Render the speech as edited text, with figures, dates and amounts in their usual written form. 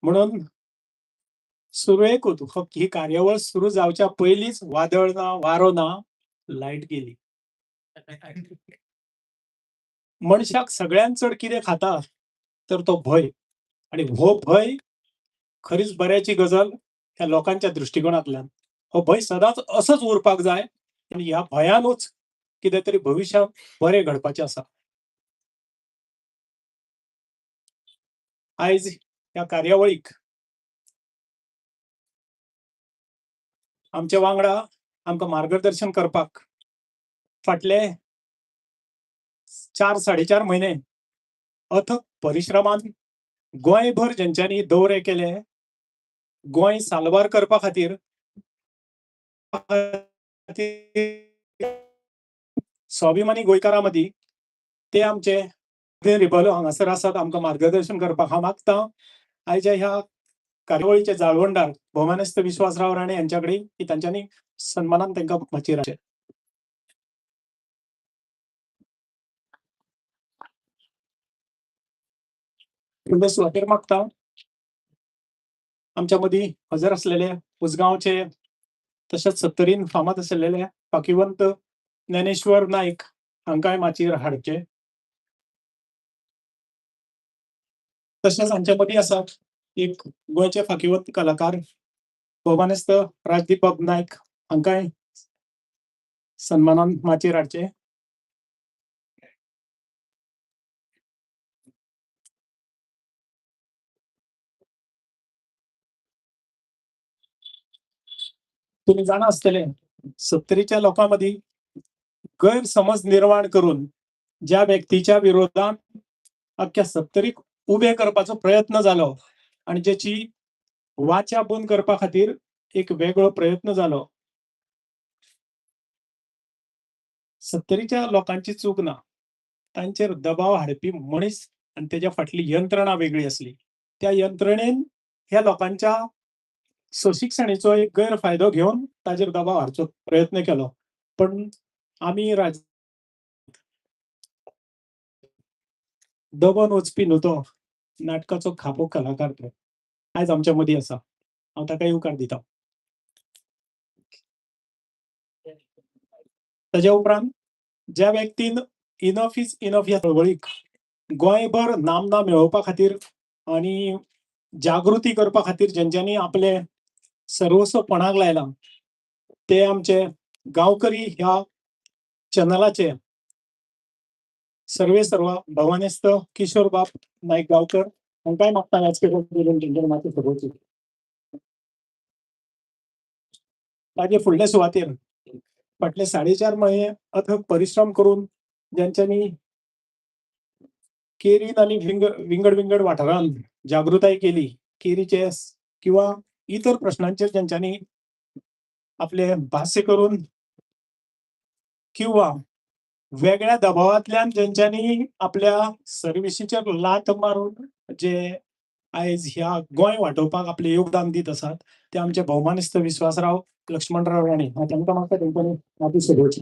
म्हणून सुरू एक होतो ही कार्यवळ सुरू जावच्या पयलींच वादळ ना वारो ना लाईट गेली. मनशाक सगळ्यात चड कितें खाता तर तो भय. आणि हो भय खरीच बऱ्याची गजाल ह्या लोकांच्या दृष्टिकोनातल्यान. हो भय सदांच असंच उरपाक जाय आणि ह्या भयानूच कितें तरी भविष्यात बरें घडपाचें आसा. आयज ह्या कार्यावळीक आमच्या वांगडा आमकां मार्गदर्शन करपाक फाटले 4-4.5 म्हयने अथक परिश्रमान गोंयभर जेंच्यांनी दौरे केले, गोंय साल्वार करपा खातीर स्वाभिमानी गोंयकारां मदीं ते आमचे रिबलो हांगासर आसात आमकां मार्गदर्शन करपाक. हांव मागतां आयच्या ह्या कार्यावळीचे जाळवणदार भौमानस्त विश्वासराव राणे यांच्या कडेन की तांच्यांनी सन्मानान तांकां माचयेर हाडचें. फुडले सुवातेर मागतां आमच्या मदीं हजर आसलेले उसगांवचे तशेंच सत्तरीन फामाद आशिल्ले फाकीवंत ज्ञानेश्वर नायक हांकांय माचयेर हाडचें. तशेंच हांचे मदीं आसात एक गोंयचे फाकीवंत कलाकार भौमानस्त राजदीपक नायक हांकांय सन्मानान माचयेर हाडचें. तुम्ही जाणा आसतले सत्तरीच्या लोकां मदीं गैरसमज निर्माण करून ज्या व्यक्तीच्या विरोधात अख्ख्या सत्तरीक उबे करपाचो प्रयत्न जालो आणि जेची वाचा बंद करपा खातीर एक वेगळो प्रयत्न जालो. सत्तरीच्या लोकांची चूक ना. तांचेर दबाव हाडपी मनीस आणि तेच्या फाटली यंत्रणा वेगळी आसली. त्या यंत्रणेन ह्या लोकांच्या सुशिक्षणेचो एक गैरफायदो घेवन ताचेर दबाव हाडचो प्रयत्न केलो. पण आमी दबन वचपी न्हू तो नाटकाचो खापो कलाकार तो आयज आमच्या मदीं आसा. हांव ताका येवकार दिता. ताच्या उपरांत ज्या व्यक्तीन इनफ इज इनफ ह्या चळवळीक गोंयभर नामना मेळोवपा खातीर आणि जागृती करपा खातीर जेंच्यांनी आपले सर्वस्व पणाक लायलां ते आमचे गांवकरी ह्या चॅनलाचे सर्वे सर्वा भवानेस्त किशोर बाब नायक गांवकर हांकांय मागता तेंच्या मातशें सपोर्ट. ताचे फुडले सुवातेर फाटले 4.5 म्हयने अथक परिश्रम करून जेंच्यांनी केरीन आनी विंगड विंगड वाठारांत जागृताय केली, केरीचे किंवा इतर प्रश्नांचेर जेंच्यांनी आपले भाष्य करून किंवा वेगळ्या दबावांतल्यान जेंच्यांनी आपल्या सर्विसीचेर लात मारून जे आयज ह्या गोंय वांटोवपाक आपले योगदान दीत आसात ते आमचे भौमानस्त विश्वासराव लक्ष्मणराव राणे. हांव तांकां मागता तेंच्यांनी माती सोडोवची.